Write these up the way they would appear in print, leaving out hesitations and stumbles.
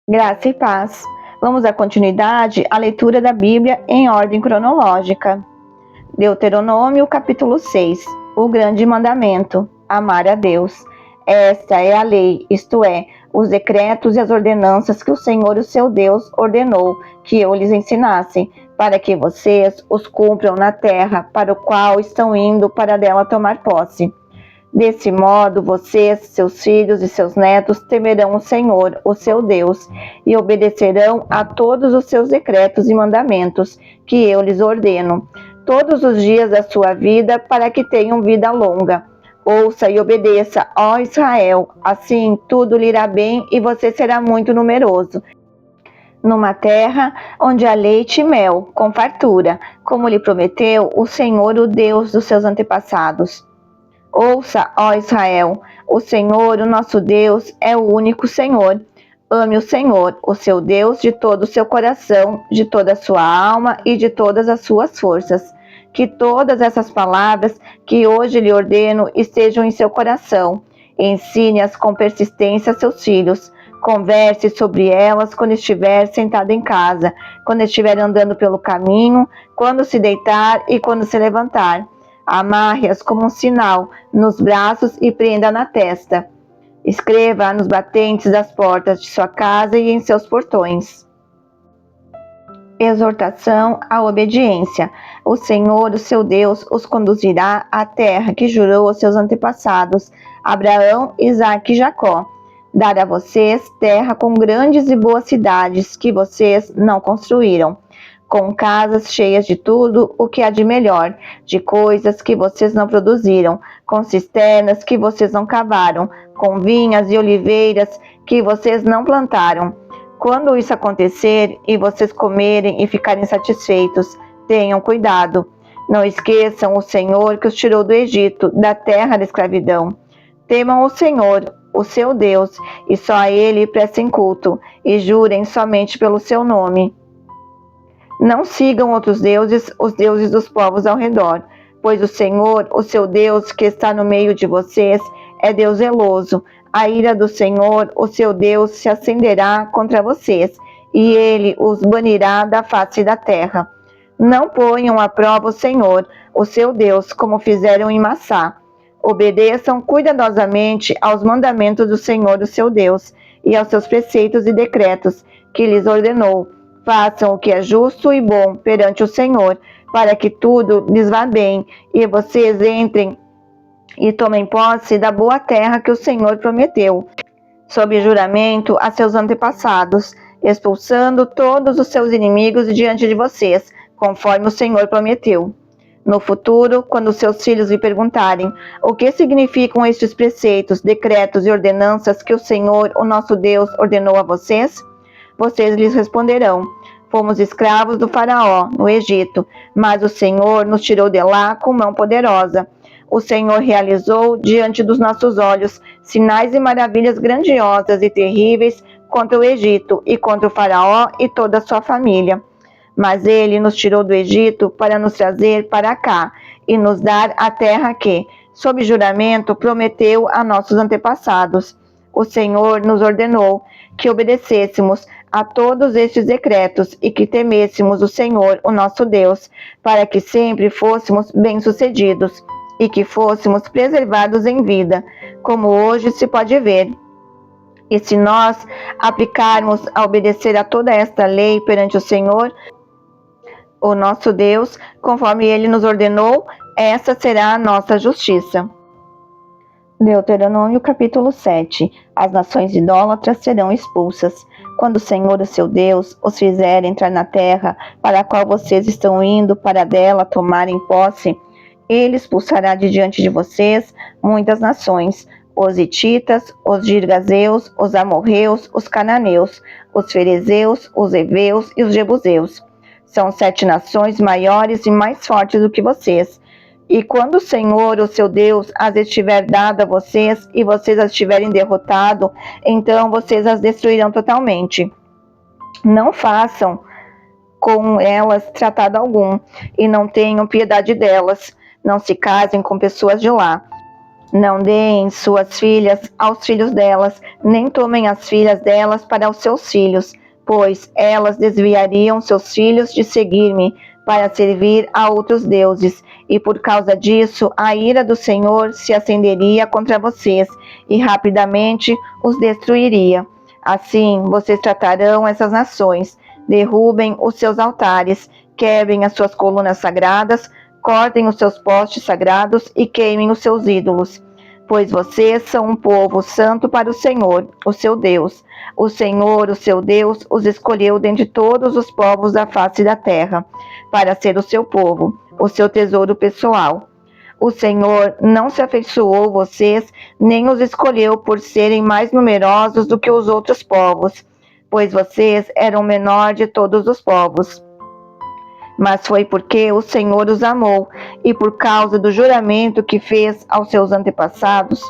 Graça e paz. Vamos dar continuidade à leitura da Bíblia em ordem cronológica. Deuteronômio, capítulo 6. O grande mandamento: amar a Deus. Esta é a lei, isto é, os decretos e as ordenanças que o Senhor, o seu Deus, ordenou que eu lhes ensinasse, para que vocês os cumpram na terra para o qual estão indo para dela tomar posse. Desse modo, vocês, seus filhos e seus netos temerão o Senhor, o seu Deus, e obedecerão a todos os seus decretos e mandamentos que eu lhes ordeno, todos os dias da sua vida, para que tenham vida longa. Ouça e obedeça, ó Israel, assim tudo lhe irá bem e você será muito numeroso, numa terra onde há leite e mel, com fartura, como lhe prometeu o Senhor, o Deus dos seus antepassados. Ouça, ó Israel, o Senhor, o nosso Deus, é o único Senhor. Ame o Senhor, o seu Deus, de todo o seu coração, de toda a sua alma e de todas as suas forças. Que todas essas palavras que hoje lhe ordeno estejam em seu coração. Ensine-as com persistência a seus filhos. Converse sobre elas quando estiver sentado em casa, quando estiver andando pelo caminho, quando se deitar e quando se levantar. Amarre-as como um sinal nos braços e prenda na testa. Escreva nos batentes das portas de sua casa e em seus portões. Exortação à obediência. O Senhor, o seu Deus, os conduzirá à terra que jurou aos seus antepassados, Abraão, Isaque e Jacó. Dar a vocês terra com grandes e boas cidades que vocês não construíram, com casas cheias de tudo o que há de melhor, de coisas que vocês não produziram, com cisternas que vocês não cavaram, com vinhas e oliveiras que vocês não plantaram. Quando isso acontecer e vocês comerem e ficarem satisfeitos, tenham cuidado. Não esqueçam o Senhor que os tirou do Egito, da terra da escravidão. Temam o Senhor, o seu Deus, e só a Ele prestem culto, e jurem somente pelo seu nome. Não sigam outros deuses, os deuses dos povos ao redor, pois o Senhor, o seu Deus, que está no meio de vocês, é Deus zeloso. A ira do Senhor, o seu Deus, se acenderá contra vocês, e ele os banirá da face da terra. Não ponham à prova o Senhor, o seu Deus, como fizeram em Massá. Obedeçam cuidadosamente aos mandamentos do Senhor, o seu Deus, e aos seus preceitos e decretos que lhes ordenou. Façam o que é justo e bom perante o Senhor, para que tudo lhes vá bem, e vocês entrem e tomem posse da boa terra que o Senhor prometeu, sob juramento a seus antepassados, expulsando todos os seus inimigos diante de vocês, conforme o Senhor prometeu. No futuro, quando seus filhos lhe perguntarem o que significam estes preceitos, decretos e ordenanças que o Senhor, o nosso Deus, ordenou a vocês, vocês lhes responderão: fomos escravos do Faraó, no Egito, mas o Senhor nos tirou de lá com mão poderosa. O Senhor realizou diante dos nossos olhos sinais e maravilhas grandiosas e terríveis contra o Egito e contra o Faraó e toda a sua família. Mas ele nos tirou do Egito para nos trazer para cá e nos dar a terra que, sob juramento, prometeu a nossos antepassados. O Senhor nos ordenou que obedecêssemos a todos estes decretos e que temêssemos o Senhor, o nosso Deus, para que sempre fôssemos bem-sucedidos e que fôssemos preservados em vida, como hoje se pode ver. E se nós aplicarmos a obedecer a toda esta lei perante o Senhor, o nosso Deus, conforme Ele nos ordenou, essa será a nossa justiça. Deuteronômio capítulo 7. As nações idólatras serão expulsas. Quando o Senhor, o seu Deus, os fizer entrar na terra para a qual vocês estão indo para dela tomarem posse, ele expulsará de diante de vocês muitas nações: os hititas, os girgazeus, os amorreus, os cananeus, os ferezeus, os heveus e os jebuseus. São 7 nações maiores e mais fortes do que vocês. E quando o Senhor, o seu Deus, as estiver dado a vocês e vocês as tiverem derrotado, então vocês as destruirão totalmente. Não façam com elas tratado algum e não tenham piedade delas. Não se casem com pessoas de lá. Não deem suas filhas aos filhos delas, nem tomem as filhas delas para os seus filhos, pois elas desviariam seus filhos de seguir-me para servir a outros deuses, e por causa disso a ira do Senhor se acenderia contra vocês e rapidamente os destruiria. Assim vocês tratarão essas nações, derrubem os seus altares, quebrem as suas colunas sagradas, cortem os seus postes sagrados e queimem os seus ídolos. Pois vocês são um povo santo para o Senhor, o seu Deus. O Senhor, o seu Deus, os escolheu dentre todos os povos da face da terra, para ser o seu povo, o seu tesouro pessoal. O Senhor não se afeiçoou vocês, nem os escolheu por serem mais numerosos do que os outros povos, pois vocês eram o menor de todos os povos. Mas foi porque o Senhor os amou e por causa do juramento que fez aos seus antepassados.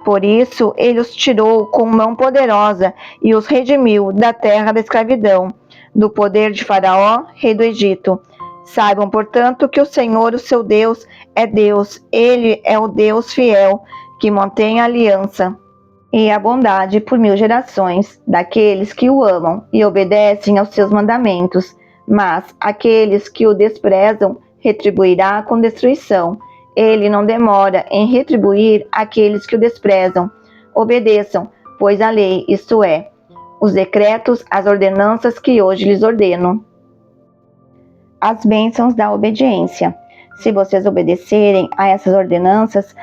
Por isso, ele os tirou com mão poderosa e os redimiu da terra da escravidão, do poder de Faraó, rei do Egito. Saibam, portanto, que o Senhor, o seu Deus, é Deus. Ele é o Deus fiel, que mantém a aliança e a bondade por 1000 gerações daqueles que o amam e obedecem aos seus mandamentos. Mas aqueles que o desprezam retribuirá com destruição. Ele não demora em retribuir aqueles que o desprezam. Obedeçam, pois a lei, isto é, os decretos, as ordenanças que hoje lhes ordeno. As bênçãos da obediência. Se vocês obedecerem a essas ordenanças,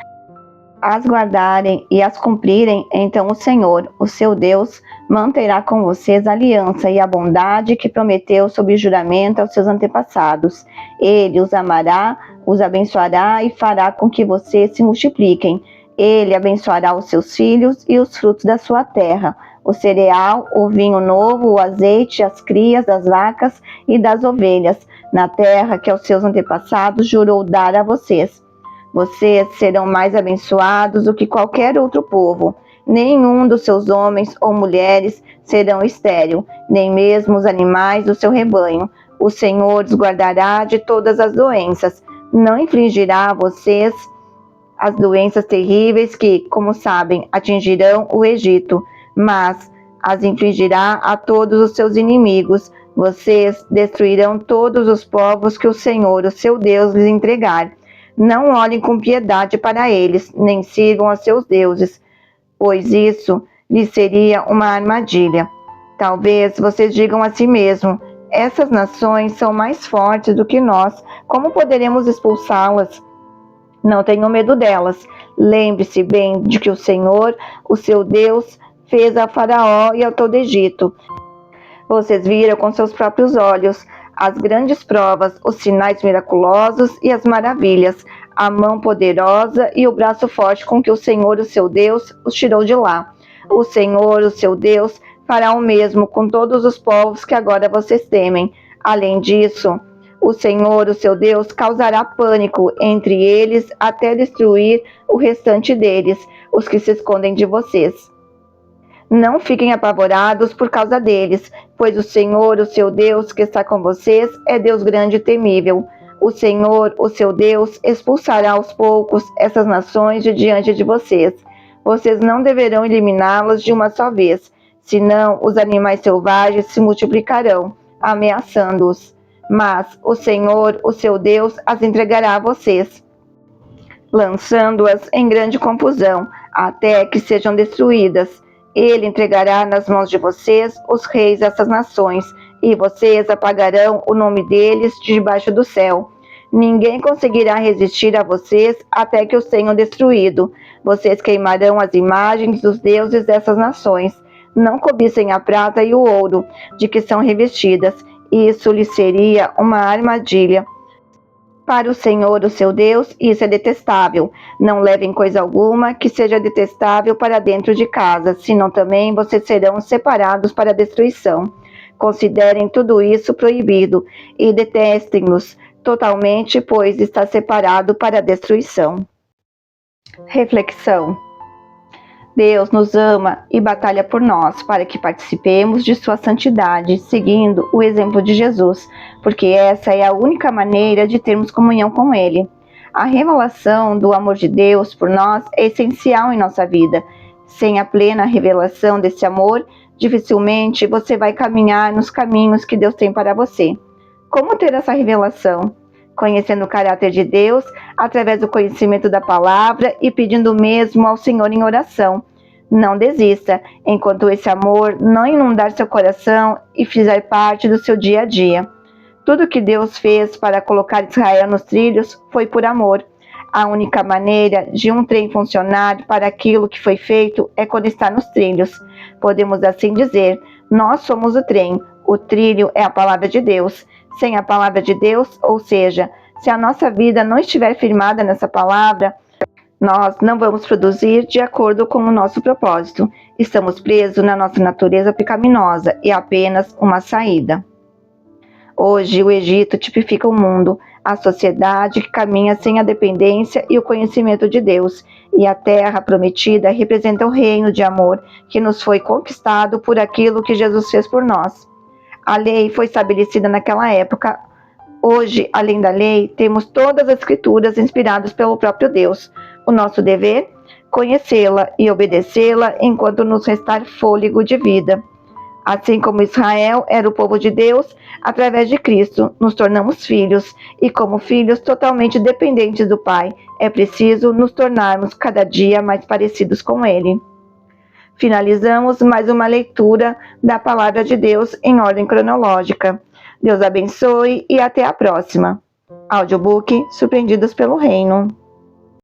as guardarem e as cumprirem, então o Senhor, o seu Deus, manterá com vocês a aliança e a bondade que prometeu sob juramento aos seus antepassados. Ele os amará, os abençoará e fará com que vocês se multipliquem. Ele abençoará os seus filhos e os frutos da sua terra, o cereal, o vinho novo, o azeite, as crias das vacas e das ovelhas, na terra que aos seus antepassados jurou dar a vocês. Vocês serão mais abençoados do que qualquer outro povo. Nenhum dos seus homens ou mulheres serão estéril, nem mesmo os animais do seu rebanho. O Senhor os guardará de todas as doenças. Não infligirá a vocês as doenças terríveis que, como sabem, atingirão o Egito, mas as infligirá a todos os seus inimigos. Vocês destruirão todos os povos que o Senhor, o seu Deus, lhes entregar. Não olhem com piedade para eles, nem sirvam a seus deuses, pois isso lhes seria uma armadilha. Talvez vocês digam a si mesmos: essas nações são mais fortes do que nós, como poderemos expulsá-las? Não tenham medo delas. Lembre-se bem de que o Senhor, o seu Deus, fez a Faraó e a todo Egito. Vocês viram com seus próprios olhos as grandes provas, os sinais miraculosos e as maravilhas, a mão poderosa e o braço forte com que o Senhor, o seu Deus, os tirou de lá. O Senhor, o seu Deus, fará o mesmo com todos os povos que agora vocês temem. Além disso, o Senhor, o seu Deus, causará pânico entre eles até destruir o restante deles, os que se escondem de vocês. Não fiquem apavorados por causa deles, pois o Senhor, o seu Deus, que está com vocês, é Deus grande e temível. O Senhor, o seu Deus, expulsará aos poucos essas nações de diante de vocês. Vocês não deverão eliminá-las de uma só vez, senão os animais selvagens se multiplicarão, ameaçando-os. Mas o Senhor, o seu Deus, as entregará a vocês, lançando-as em grande confusão, até que sejam destruídas. Ele entregará nas mãos de vocês os reis dessas nações, e vocês apagarão o nome deles de debaixo do céu. Ninguém conseguirá resistir a vocês até que os tenham destruído. Vocês queimarão as imagens dos deuses dessas nações. Não cobicem a prata e o ouro de que são revestidas. Isso lhes seria uma armadilha. Para o Senhor, o seu Deus, isso é detestável. Não levem coisa alguma que seja detestável para dentro de casa, senão também vocês serão separados para a destruição. Considerem tudo isso proibido e detestem-nos totalmente, pois está separado para a destruição. Reflexão. Deus nos ama e batalha por nós para que participemos de sua santidade, seguindo o exemplo de Jesus, porque essa é a única maneira de termos comunhão com Ele. A revelação do amor de Deus por nós é essencial em nossa vida. Sem a plena revelação desse amor, dificilmente você vai caminhar nos caminhos que Deus tem para você. Como ter essa revelação? Conhecendo o caráter de Deus, através do conhecimento da palavra e pedindo o mesmo ao Senhor em oração. Não desista, enquanto esse amor não inundar seu coração e fizer parte do seu dia a dia. Tudo que Deus fez para colocar Israel nos trilhos foi por amor. A única maneira de um trem funcionar para aquilo que foi feito é quando está nos trilhos. Podemos assim dizer, nós somos o trem, o trilho é a palavra de Deus. Sem a palavra de Deus, ou seja, se a nossa vida não estiver firmada nessa palavra, nós não vamos produzir de acordo com o nosso propósito. Estamos presos na nossa natureza pecaminosa e apenas uma saída. Hoje, o Egito tipifica o mundo, a sociedade que caminha sem a dependência e o conhecimento de Deus, e a terra prometida representa o reino de amor que nos foi conquistado por aquilo que Jesus fez por nós. A lei foi estabelecida naquela época. Hoje, além da lei, temos todas as escrituras inspiradas pelo próprio Deus. O nosso dever? Conhecê-la e obedecê-la enquanto nos restar fôlego de vida. Assim como Israel era o povo de Deus, através de Cristo nos tornamos filhos, e como filhos totalmente dependentes do Pai, é preciso nos tornarmos cada dia mais parecidos com Ele. Finalizamos mais uma leitura da Palavra de Deus em ordem cronológica. Deus abençoe e até a próxima. Audiobook Surpreendidos pelo Reino.